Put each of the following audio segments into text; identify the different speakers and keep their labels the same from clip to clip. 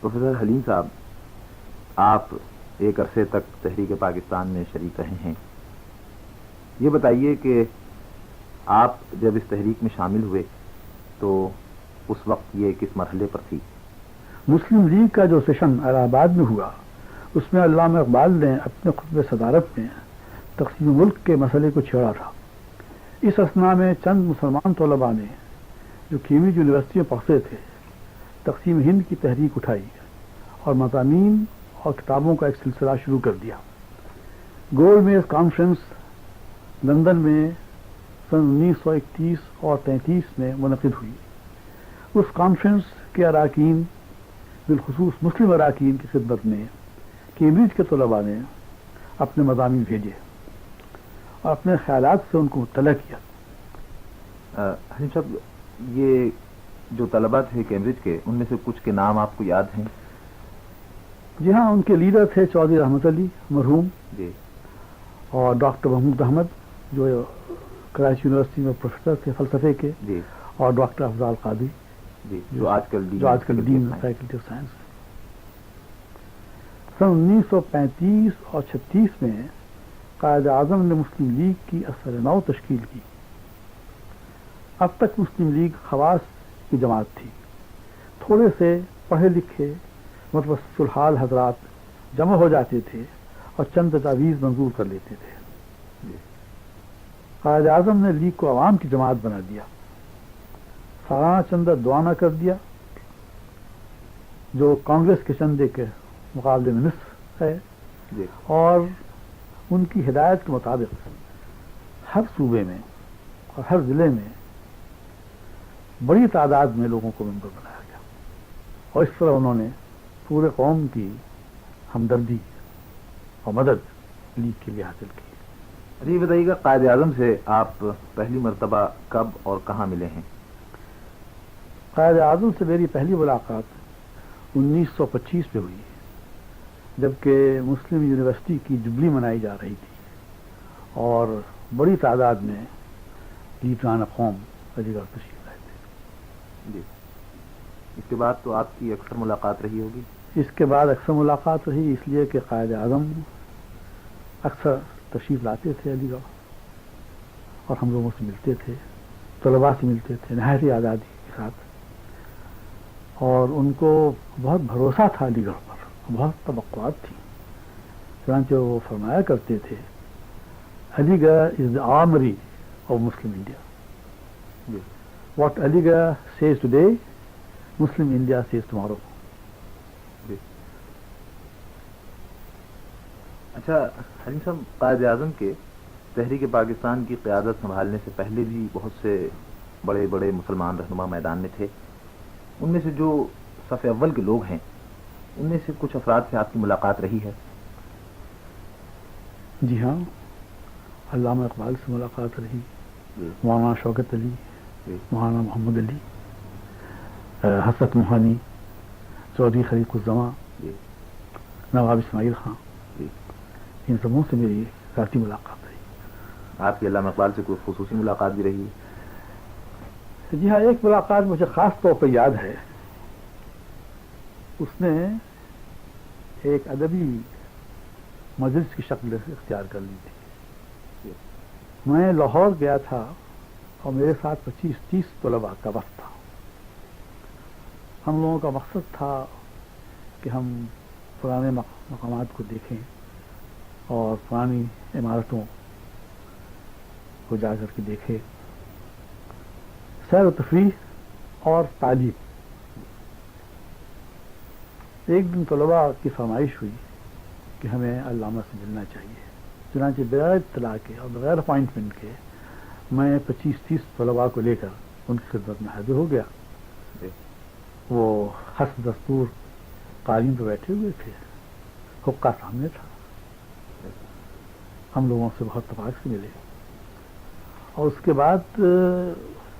Speaker 1: Professor حلیم صاحب، آپ ایک عرصے تک تحریک پاکستان میں شریک رہے ہیں. یہ بتائیے کہ آپ جب اس تحریک میں شامل ہوئے تو اس وقت یہ کس مرحلے پر تھی؟
Speaker 2: مسلم لیگ کا جو سیشن الہ آباد میں ہوا اس میں علامہ اقبال نے اپنے خطبہ صدارت میں تقسیم ملک کے مسئلے کو چھیڑا تھا. اس اثنا میں چند مسلمان طلباء نے جو کیمبرج یونیورسٹی میں پڑھتے تھے تقسیم ہند کی تحریک اٹھائی اور مضامین اور کتابوں کا ایک سلسلہ شروع کر دیا. گولڈ میز کانفرنس لندن میں سن 1931 اور 1933 میں منعقد ہوئی. اس کانفرنس کے اراکین بالخصوص مسلم اراکین کی خدمت میں کیمبرج کے طلباء نے اپنے مضامین بھیجے اور اپنے خیالات سے ان کو مطلع کیا.
Speaker 1: حلیم صاحب، یہ جو طلباء تھے کیمبرج کے، ان میں سے کچھ کے نام آپ کو یاد ہیں؟
Speaker 2: جی ہاں، ان کے لیڈر تھے چودھری رحمت علی مرحوم
Speaker 1: جی،
Speaker 2: اور ڈاکٹر محمود احمد جو کراچی یونیورسٹی میں پروفیسر تھے فلسفے کے،
Speaker 1: جی
Speaker 2: اور ڈاکٹر افضال قادری
Speaker 1: جی، جو آج کل
Speaker 2: ڈین فیکلٹی آف سائنس. سن 1935 اور 1936 میں قائد اعظم نے مسلم لیگ کی اثر نو تشکیل کی. اب تک مسلم لیگ خواص کی جماعت تھی. تھوڑے سے پڑھے لکھے متوسط الحال حضرات جمع ہو جاتے تھے اور چند تجاویز منظور کر لیتے تھے. قائد اعظم نے لیگ کو عوام کی جماعت بنا دیا. سالانہ چندہ دعانہ کر دیا جو کانگریس کے چندے کے مقابلے میں نصف ہے، اور ان کی ہدایت کے مطابق ہر صوبے میں اور ہر ضلع میں بڑی تعداد میں لوگوں کو ممبر بنایا گیا، اور اس طرح انہوں نے پورے قوم کی ہمدردی اور مدد لیگ کے لیے حاصل کی.
Speaker 1: یہ بتائیے گا، قائد اعظم سے آپ پہلی مرتبہ کب اور کہاں ملے ہیں؟
Speaker 2: قائد اعظم سے میری پہلی ملاقات 1925 میں ہوئی، جبکہ مسلم یونیورسٹی کی جبلی منائی جا رہی تھی اور بڑی تعداد میں لیڈران قوم علی گڑھ تشریف لائے تھے.
Speaker 1: جی، اس کے بعد تو آپ کی اکثر ملاقات رہی ہوگی؟
Speaker 2: اس کے بعد اکثر ملاقات رہی، اس لیے کہ قائد اعظم اکثر تشریف لاتے تھے علی گڑھ اور ہم لوگوں سے ملتے تھے، طلباء سے ملتے تھے نہایت آزادی کے ساتھ، اور ان کو بہت بھروسہ تھا علی گڑھ پر، بہت توقعات تھی. چنانچہ وہ فرمایا کرتے تھے علی گڑھ از دا آرمری آف مسلم انڈیا. واٹ علی گڑھ سیز ٹوڈے مسلم انڈیا سیز ٹمارو.
Speaker 1: اچھا حلیم صاحب، قائد اعظم کے تحریک پاکستان کی قیادت سنبھالنے سے پہلے بھی بہت سے بڑے بڑے مسلمان رہنما میدان میں تھے. ان میں سے جو صف اول کے لوگ ہیں، ان میں سے کچھ افراد سے آپ کی ملاقات رہی ہے؟
Speaker 2: جی ہاں، علامہ اقبال سے ملاقات رہی، مولانا شوکت علی، مولانا محمد علی، حسرت موہانی، چودھری خلیق الزماں، نواب اسماعیل خان، ان سبوں سے میری ذاتی ملاقات رہی.
Speaker 1: آپ کی علامہ اقبال سے کوئی خصوصی ملاقات بھی رہی ہے؟
Speaker 2: جی ہاں، ایک ملاقات مجھے خاص طور پہ یاد ہے. اس نے ایک ادبی مجلس کی شکل اختیار کر لی تھی. میں لاہور گیا تھا اور میرے ساتھ 25-30 طلباء کا وقت تھا. ہم لوگوں کا مقصد تھا کہ ہم پرانے مقامات کو دیکھیں اور پرانی عمارتوں کو جا کر کے دیکھیں، سیر و تفریح اور تعلیم. ایک دن طلباء کی فرمائش ہوئی کہ ہمیں علامہ سے ملنا چاہیے. چنانچہ بغیر اطلاع کے اور بغیر اپائنٹمنٹ کے میں 25-30 طلباء کو لے کر ان کی خدمت میں حاضر ہو گیا. وہ حسب دستور قالین پہ بیٹھے ہوئے تھے، حقہ سامنے تھا. ہم لوگوں سے بہت تفاق سے ملے اور اس کے بعد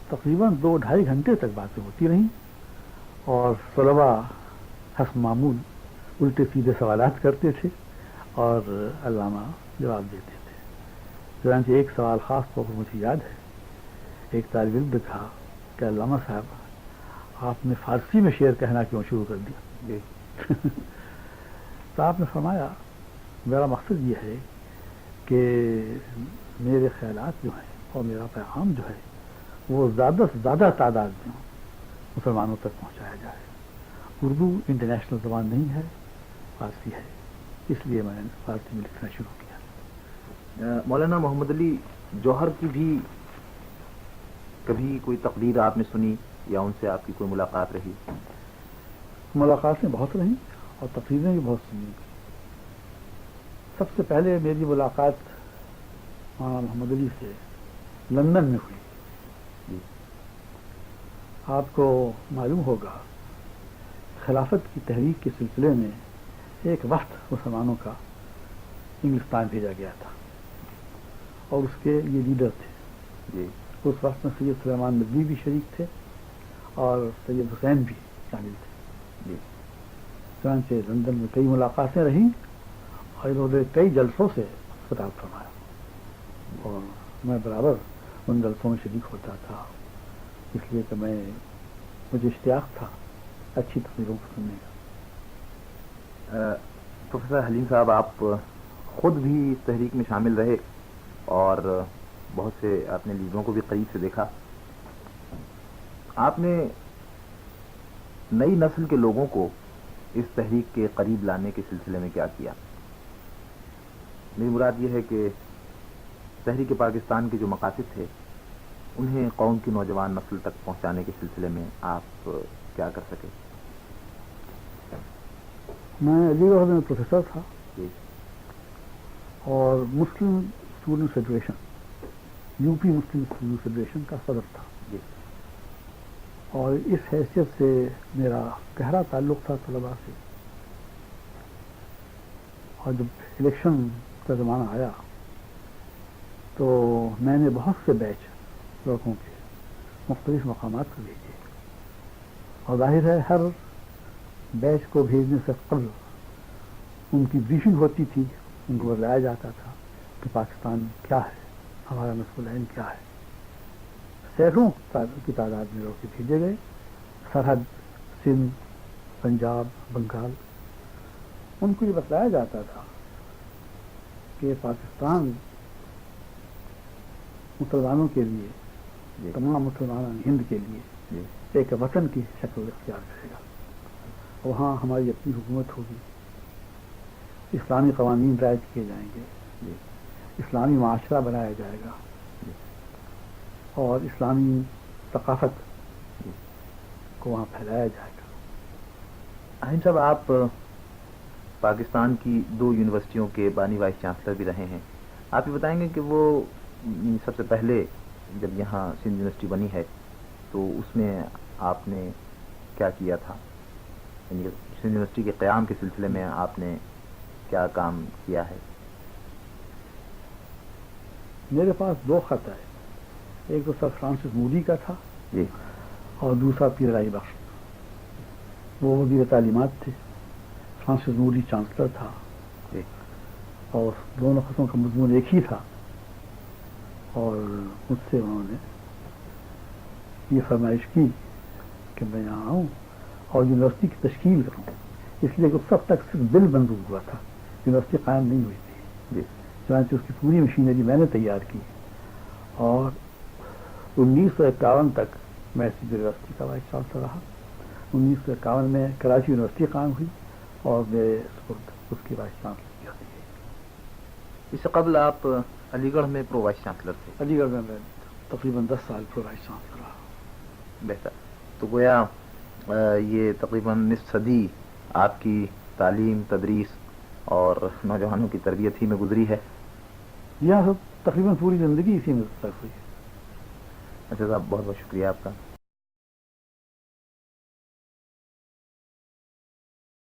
Speaker 2: تقریباً 2-2.5 گھنٹے تک باتیں ہوتی رہیں، اور طلباء حسب معمول الٹے سیدھے سوالات کرتے تھے اور علامہ جواب دیتے تھے. چنانچہ ایک سوال خاص طور پر مجھے یاد ہے. ایک طالب علم نے کہا کہ علامہ صاحب، آپ نے فارسی میں شعر کہنا کیوں شروع کر دیا؟ تو آپ نے فرمایا میرا مقصد یہ ہے کہ میرے خیالات جو ہیں اور میرا پیغام جو ہے وہ زیادہ سے زیادہ تعداد میں مسلمانوں تک پہنچایا جائے. اردو انٹرنیشنل زبان نہیں ہے، فارسی ہے، اس لیے میں نے فارسی میں لکھنا شروع کیا.
Speaker 1: مولانا محمد علی جوہر کی بھی کبھی کوئی تقریر آپ نے سنی یا ان سے آپ کی کوئی ملاقات رہی؟
Speaker 2: ملاقاتیں بہت رہیں اور تقریریں بھی بہت سنی. سب سے پہلے میری ملاقات مولانا محمد علی سے لندن میں ہوئی. آپ کو معلوم ہوگا خلافت کی تحریک کے سلسلے میں ایک وقت مسلمانوں کا انگلستان بھیجا گیا تھا اور اس کے یہ لیڈر تھے.
Speaker 1: جی.
Speaker 2: اس وقت میں سید سلیمان ندوی بھی شریک تھے اور سید حسین بھی شامل تھے.
Speaker 1: جی.
Speaker 2: چنانچہ لندن میں کئی ملاقاتیں رہیں اور انہوں نے کئی جلسوں سے خطاب فرمایا اور میں برابر ان جلسوں میں شریک ہوتا تھا، اس لیے کہ مجھے اشتیاق تھا اچھی تقریروں کو سننے کا.
Speaker 1: پروفیسر حلیم صاحب، آپ خود بھی اس تحریک میں شامل رہے اور بہت سے آپ نے لیڈروں کو بھی قریب سے دیکھا. آپ نے نئی نسل کے لوگوں کو اس تحریک کے قریب لانے کے سلسلے میں کیا کیا؟ میری مراد یہ ہے کہ تحریک پاکستان کے جو مقاصد تھے انہیں قوم کی نوجوان نسل تک پہنچانے کے سلسلے میں آپ کیا کر سکے؟
Speaker 2: میں علی گڑھ میں پروفیسر تھا
Speaker 1: جی.
Speaker 2: اور مسلم اسٹوڈنٹ فیڈریشن یو پی مسلم اسٹوڈنٹ فیڈریشن کا صدر تھا.
Speaker 1: جی.
Speaker 2: اور اس حیثیت سے میرا گہرا تعلق تھا طلباء سے. اور جب الیکشن کا زمانہ آیا تو میں نے بہت سے بیچ لڑکوں کے مختلف مقامات پر بھیجے اور ظاہر ہے ہر بیچ کو بھیجنے سے قبل ان کی بریفنگ ہوتی تھی، ان کو بتایا جاتا تھا کہ پاکستان کیا ہے، ہمارا نصب العین کیا ہے. سینکڑوں کی تعداد میں لڑکے بھیجے گئے. سرحد سندھ، پنجاب، بنگال، ان کو یہ بتلایا جاتا تھا کہ پاکستان مسلمانوں کے لیے، تمام مسلمان ہند کے لیے ایک وطن کی شکل اختیار کرے گا. وہاں ہماری اپنی حکومت ہوگی، اسلامی قوانین رائج کیے جائیں گے، اسلامی معاشرہ بنایا جائے گا اور اسلامی ثقافت کو وہاں پھیلایا جائے گا.
Speaker 1: حلیم صاحب، آپ پاکستان کی 2 یونیورسٹیوں کے بانی وائس چانسلر بھی رہے ہیں. آپ یہ بتائیں گے کہ وہ سب سے پہلے جب یہاں سندھ یونیورسٹی بنی ہے تو اس میں آپ نے کیا کیا تھا؟ یعنی سندھ یونیورسٹی کے قیام کے سلسلے میں آپ نے کیا کام کیا ہے؟
Speaker 2: میرے پاس 2 خط آئے. ایک تو سر فرانسس موڈی کا تھا
Speaker 1: جی.
Speaker 2: اور دوسرا پیر رائی بخش. وہ وزیر تعلیمات تھے، فرانسس موڈی چانسلر تھا.
Speaker 1: جی.
Speaker 2: اور دونوں خطوں کا مضمون ایک ہی تھا اور مجھ سے انہوں نے یہ فرمائش کی کہ میں یہاں آؤں اور یونیورسٹی کی تشکیل کروں، اس لیے کہ اس وقت تک صرف بل منظور ہوا تھا، یونیورسٹی قائم نہیں ہوئی تھی.
Speaker 1: جی.
Speaker 2: چنانچہ اس کی پوری مشینری میں نے تیار کی اور 1951 تک میں اسی یونیورسٹی کا وائس چانسلر رہا. 1951 میں کراچی یونیورسٹی قائم ہوئی اور میرے سپرد اس کی وائس چانسلر کی ہوئی.
Speaker 1: اس سے قبل آپ علی گڑھ میں پرو وائس چانسلر تھے؟
Speaker 2: علی گڑھ میں تقریباً 10 سال پرو وائس چانسلر رہا.
Speaker 1: بہتر. تو گویا یہ تقریباً نصف صدی آپ کی تعلیم، تدریس اور نوجوانوں کی تربیت ہی میں گزری ہے.
Speaker 2: یہاں تقریباً پوری زندگی اسی میں صرف ہوئی.
Speaker 1: اچھا صاحب، بہت بہت شکریہ آپ کا.